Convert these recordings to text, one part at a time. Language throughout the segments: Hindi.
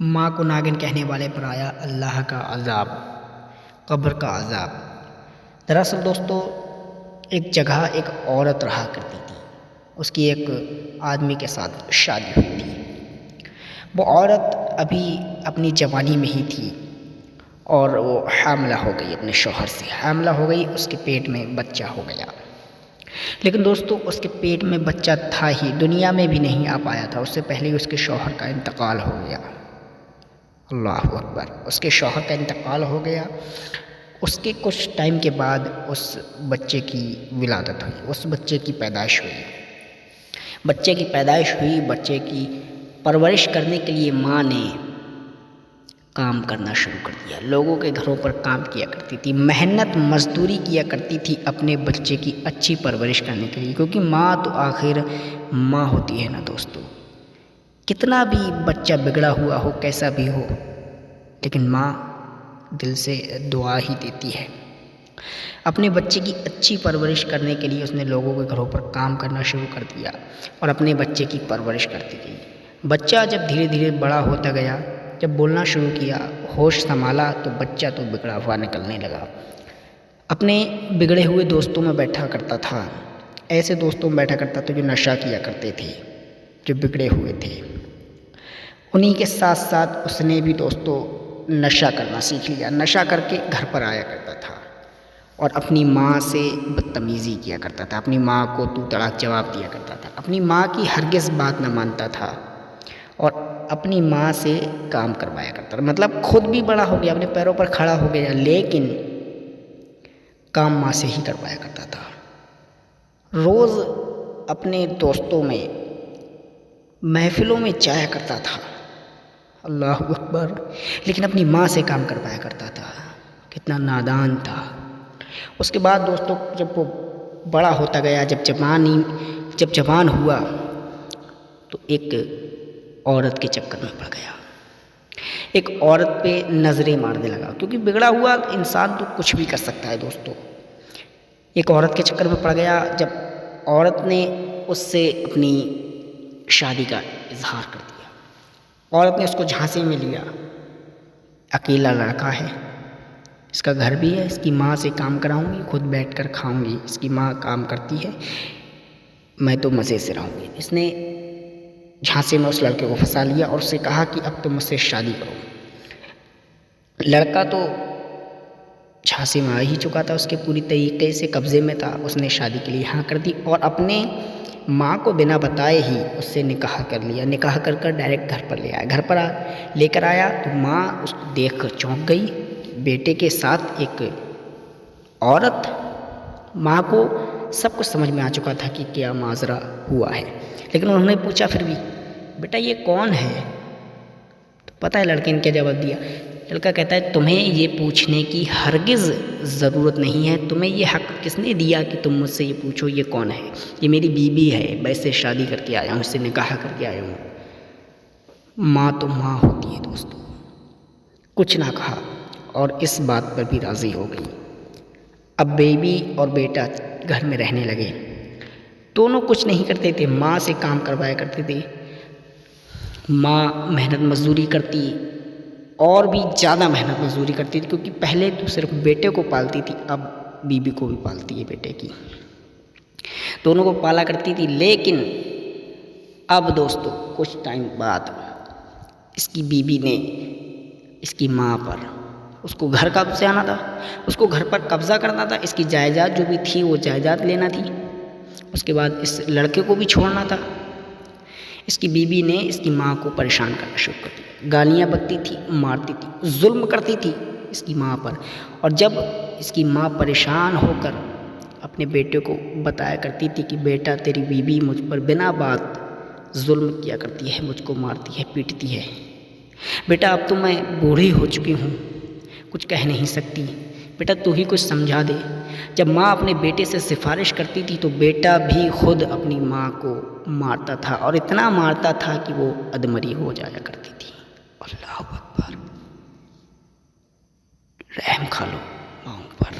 माँ को नागिन कहने वाले पर आया अल्लाह का अज़ाब, कब्र का अज़ाब। दरअसल दोस्तों, एक जगह एक औरत रहा करती थी। उसकी एक आदमी के साथ शादी हुई थी। वो औरत अभी अपनी जवानी में ही थी और वो हामिला हो गई, अपने शौहर से हामिला हो गई। उसके पेट में बच्चा हो गया। लेकिन दोस्तों, उसके पेट में बच्चा था ही, दुनिया में भी नहीं आ पाया था। उससे पहले ही उसके शौहर का इंतकाल हो गया। अल्लाह अकबर। उसके शौहर का इंतकाल हो गया। उसके कुछ टाइम के बाद उस बच्चे की विलादत हुई, उस बच्चे की पैदाइश हुई। बच्चे की परवरिश करने के लिए माँ ने काम करना शुरू कर दिया। लोगों के घरों पर काम किया करती थी, मेहनत मजदूरी किया करती थी अपने बच्चे की अच्छी परवरिश करने के लिए, क्योंकि माँ तो आखिर माँ होती है ना दोस्तों। कितना भी बच्चा बिगड़ा हुआ हो, कैसा भी हो, लेकिन माँ दिल से दुआ ही देती है। अपने बच्चे की अच्छी परवरिश करने के लिए उसने लोगों के घरों पर काम करना शुरू कर दिया और अपने बच्चे की परवरिश करती गई। बच्चा जब धीरे धीरे बड़ा होता गया, जब बोलना शुरू किया, होश संभाला, तो बच्चा तो बिगड़ा हुआ निकलने लगा। अपने बिगड़े हुए दोस्तों में बैठा करता था, ऐसे दोस्तों में बैठा करता था जो नशा किया करते थे, जो बिगड़े हुए थे। उन्हीं के साथ साथ उसने भी दोस्तों नशा करना सीख लिया। नशा करके घर पर आया करता था और अपनी माँ से बदतमीज़ी किया करता था, अपनी माँ को तू तड़ाक जवाब दिया करता था, अपनी माँ की हरगिज़ बात न मानता था और अपनी माँ से काम करवाया करता था। मतलब खुद भी बड़ा हो गया, अपने पैरों पर खड़ा हो गया, लेकिन काम माँ से ही करवाया करता था। रोज़ अपने दोस्तों में, महफिलों में जाया करता था, अल्लाह अकबर, लेकिन अपनी माँ से काम करवाया करता था। कितना नादान था। उसके बाद दोस्तों, जब वो बड़ा होता गया, जब जवान हुआ, तो एक औरत के चक्कर में पड़ गया। एक औरत पे नज़रें मारने लगा, क्योंकि बिगड़ा हुआ इंसान तो कुछ भी कर सकता है दोस्तों। एक औरत के चक्कर में पड़ गया। जब औरत ने उससे अपनी शादी का इजहार कर दिया, औरत ने उसको झांसे में लिया। अकेला लड़का है, इसका घर भी है, इसकी माँ से काम कराऊंगी, खुद बैठकर खाऊंगी, इसकी माँ काम करती है, मैं तो मज़े से रहूंगी। इसने झांसे में उस लड़के को फंसा लिया और उससे कहा कि अब तुम मुझसे शादी करो। लड़का तो झांसे में आ ही चुका था, उसके पूरी तरीके से कब्जे में था। उसने शादी के लिए हाँ कर दी और अपने माँ को बिना बताए ही उससे निकाह कर लिया। निकाह कर डायरेक्ट घर पर ले आया। घर पर लेकर आया तो माँ उसको देख कर चौंक गई। बेटे के साथ एक औरत। माँ को सब कुछ समझ में आ चुका था कि क्या माजरा हुआ है, लेकिन उन्होंने पूछा फिर भी, बेटा ये कौन है? तो पता है लड़के ने क्या जवाब दिया? लड़का कहता है, तुम्हें ये पूछने की हरगिज़ ज़रूरत नहीं है। तुम्हें ये हक़ किसने दिया कि तुम मुझसे ये पूछो ये कौन है? ये मेरी बीबी है, वैसे शादी करके आया हूँ, इससे निकाह करके आया हूँ। माँ तो माँ होती है दोस्तों। कुछ ना कहा और इस बात पर भी राज़ी हो गई। अब बेबी और बेटा घर में रहने लगे। दोनों कुछ नहीं करते थे, माँ से काम करवाया करते थे। माँ मेहनत मजदूरी करती और भी ज़्यादा मेहनत मजदूरी करती थी, क्योंकि पहले तो सिर्फ बेटे को पालती थी, अब बीबी को भी पालती है बेटे की। दोनों को पाला करती थी। लेकिन अब दोस्तों कुछ टाइम बाद इसकी बीबी ने इसकी माँ पर, उसको घर कब्ज़े आना था, उसको घर पर कब्ज़ा करना था, इसकी जायदाद जो भी थी वो जायदाद लेना थी। उसके बाद इस लड़के को भी छोड़ना था। इसकी बीबी ने इसकी माँ को परेशान करना शुरू कर दिया। गालियाँ बकती थी, मारती थी, जुल्म करती थी इसकी माँ पर। और जब इसकी माँ परेशान होकर अपने बेटे को बताया करती थी कि बेटा तेरी बीबी मुझ पर बिना बात जुल्म किया करती है, मुझको मारती है, पीटती है, बेटा अब तो मैं बूढ़ी हो चुकी हूँ, कुछ कह नहीं सकती, बेटा तू ही कुछ समझा दे। जब माँ अपने बेटे से सिफारिश करती थी तो बेटा भी खुद अपनी माँ को मारता था, और इतना मारता था कि वो अधमरी हो जाया करती थी। अल्लाह अकबर। रहम खा लो माँ पर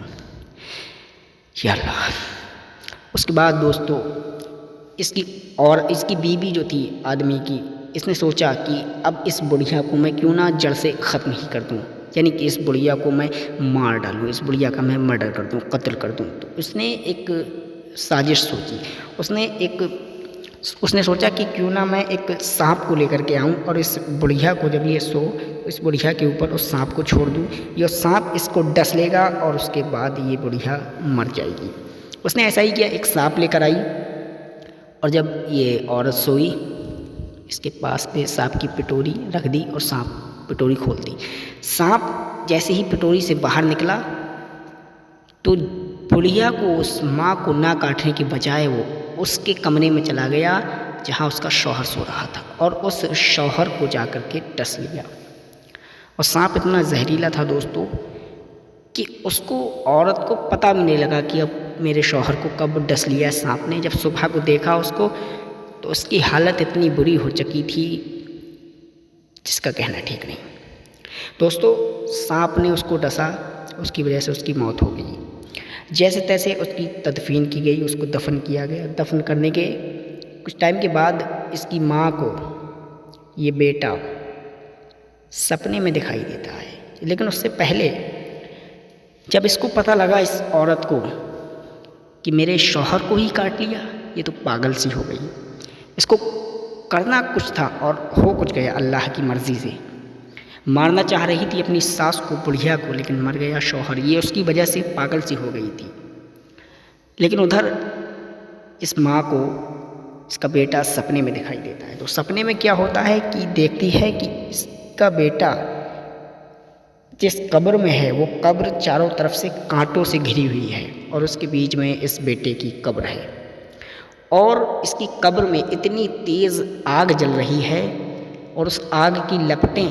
या अल्लाह। उसके बाद दोस्तों इसकी बीबी जो थी आदमी की, इसने सोचा कि अब इस बुढ़िया को मैं क्यों ना जड़ से ख़त्म ही कर दूँ, यानी कि इस बुढ़िया को मैं मार डालूँ, इस बुढ़िया का मैं मर्डर कर दूँ, कत्ल कर दूँ। तो उसने एक साजिश सोची। उसने सोचा कि क्यों ना मैं एक सांप को लेकर के आऊँ और इस बुढ़िया को जब ये इस बुढ़िया के ऊपर उस सांप को छोड़ दूँ, ये सांप इसको डस लेगा और उसके बाद ये बुढ़िया मर जाएगी। उसने ऐसा ही किया, एक सांप लेकर आई और जब ये औरत सोई, इसके पास पे सांप की पिटोरी रख दी और सांप पिटोरी खोल दी। सांप जैसे ही पिटोरी से बाहर निकला तो बुढ़िया को, उस माँ को ना काटने की बजाय वो उसके कमरे में चला गया जहाँ उसका शौहर सो रहा था और उस शौहर को जा कर के डस लिया। और सांप इतना जहरीला था दोस्तों कि उसको, औरत को पता भी नहीं लगा कि अब मेरे शौहर को कब डस लिया सांप ने। जब सुबह को देखा उसको तो उसकी हालत इतनी बुरी हो चुकी थी जिसका कहना ठीक नहीं। दोस्तों, सांप ने उसको डसा, उसकी वजह से उसकी मौत हो गई। जैसे तैसे उसकी तदफीन की गई, उसको दफन किया गया। दफन करने के कुछ टाइम के बाद इसकी माँ को ये बेटा सपने में दिखाई देता है। लेकिन उससे पहले जब इसको पता लगा, इस औरत को, कि मेरे शौहर को ही काट लिया, ये तो पागल सी हो गई। इसको करना कुछ था और हो कुछ गया अल्लाह की मर्ज़ी से। मारना चाह रही थी अपनी सास को, बुढ़िया को, लेकिन मर गया शौहर। ये उसकी वजह से पागल सी हो गई थी। लेकिन उधर इस माँ को इसका बेटा सपने में दिखाई देता है। तो सपने में क्या होता है कि देखती है कि इसका बेटा जिस कब्र में है वो कब्र चारों तरफ से कांटों से घिरी हुई है और उसके बीच में इस बेटे की कब्र है। और इसकी कब्र में इतनी तेज़ आग जल रही है और उस आग की लपटें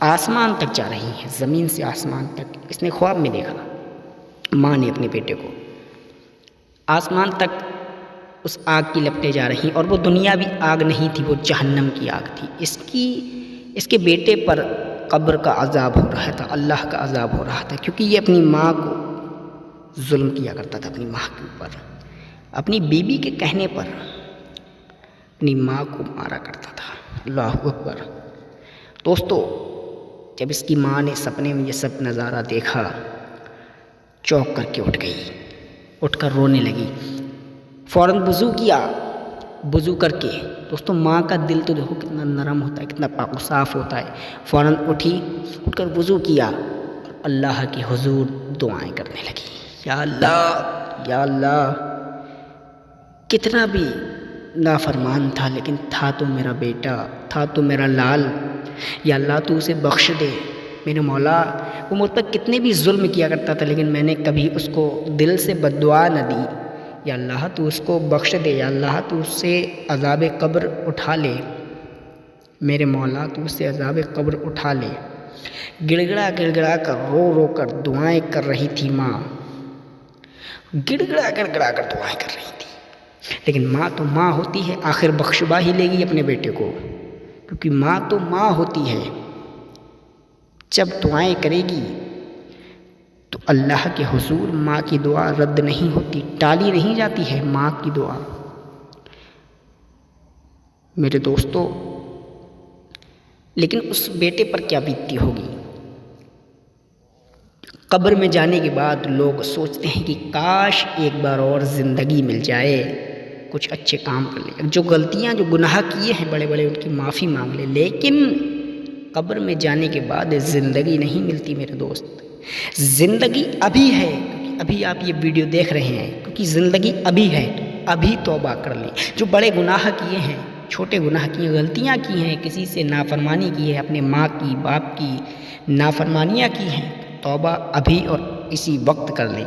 आसमान तक जा रही हैं, ज़मीन से आसमान तक। इसने ख्वाब में देखा, माँ ने अपने बेटे को, आसमान तक उस आग की लपटें जा रही और वो दुनियावी आग नहीं थी, वो जहन्नम की आग थी। इसके बेटे पर कब्र का अज़ाब हो रहा था, अल्लाह का अज़ाब हो रहा था, क्योंकि ये अपनी माँ को जुल्म किया करता था, अपनी माँ के ऊपर, अपनी बीबी के कहने पर अपनी माँ को मारा करता था। अल्लाह अकबर। दोस्तों, जब इसकी माँ ने सपने में ये सब नज़ारा देखा, चौंक करके उठ गई, उठकर रोने लगी। फ़ौरन वज़ू किया, वज़ू करके। दोस्तों, माँ का दिल तो देखो कितना नरम होता है, कितना पाक साफ़ होता है। फ़ौरन उठी, उठकर वज़ू किया और अल्लाह के हुज़ूर दुआएं करने लगी। या अल्लाह, या अल्लाह, कितना भी नाफरमान था लेकिन था तो मेरा बेटा, था तो मेरा लाल। या अल्लाह, तू उसे बख्श दे। मेरे मौला, वो मुझ पर कितने भी जुल्म किया करता था लेकिन मैंने कभी उसको दिल से बद्दुआ न दी। या अल्लाह, तू उसको बख्श दे। या अल्लाह, तू उससे अज़ाब कब्र उठा ले। मेरे मौला, तू उससे अज़ाब कब्र उठा ले। गिड़गिड़ा गिड़गिड़ा कर, रो रो कर दुआएं कर रही थी माँ, गिड़गिड़ा गिड़गिड़ा कर दुआएं कर रही थी। लेकिन माँ तो माँ होती है, आखिर बख्शवा ही लेगी अपने बेटे को, क्योंकि माँ तो माँ होती है। जब दुआएं करेगी तो अल्लाह के हुजूर माँ की दुआ रद्द नहीं होती, टाली नहीं जाती है माँ की दुआ। मेरे दोस्तों, लेकिन उस बेटे पर क्या बीतती होगी। कब्र में जाने के बाद लोग सोचते हैं कि काश एक बार और ज़िंदगी मिल जाए, कुछ अच्छे काम कर ले, जो गलतियां, जो गुनाह किए हैं बड़े बड़े, उनकी माफ़ी मांग ले। लेकिन कब्र में जाने के बाद ज़िंदगी नहीं मिलती मेरे दोस्त। ज़िंदगी अभी है, क्योंकि अभी आप ये वीडियो देख रहे हैं, क्योंकि ज़िंदगी अभी है, तो अभी तौबा कर लें। जो बड़े गुनाह किए हैं, छोटे गुनाह किए, गलतियां की हैं, किसी से नाफरमानी की है, अपने माँ की, बाप की नाफरमानियाँ की हैं, तौबा अभी और इसी वक्त कर लें,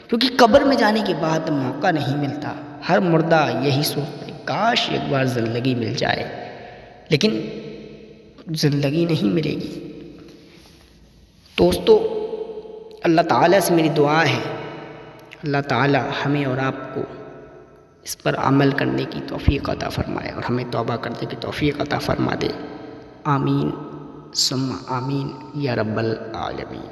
क्योंकि कब्र में जाने के बाद मौका नहीं मिलता। हर मुर्दा यही सोचता है काश एक बार ज़िंदगी मिल जाए, लेकिन ज़िंदगी नहीं मिलेगी। दोस्तों, अल्लाह ताला से मेरी दुआ है, अल्लाह ताला हमें और आपको इस पर अमल करने की तौफीक अता फ़रमाए और हमें तौबा करने की तौफीक अता फ़रमा दे। आमीन सुम्मा आमीन या रब्बल आलमीन।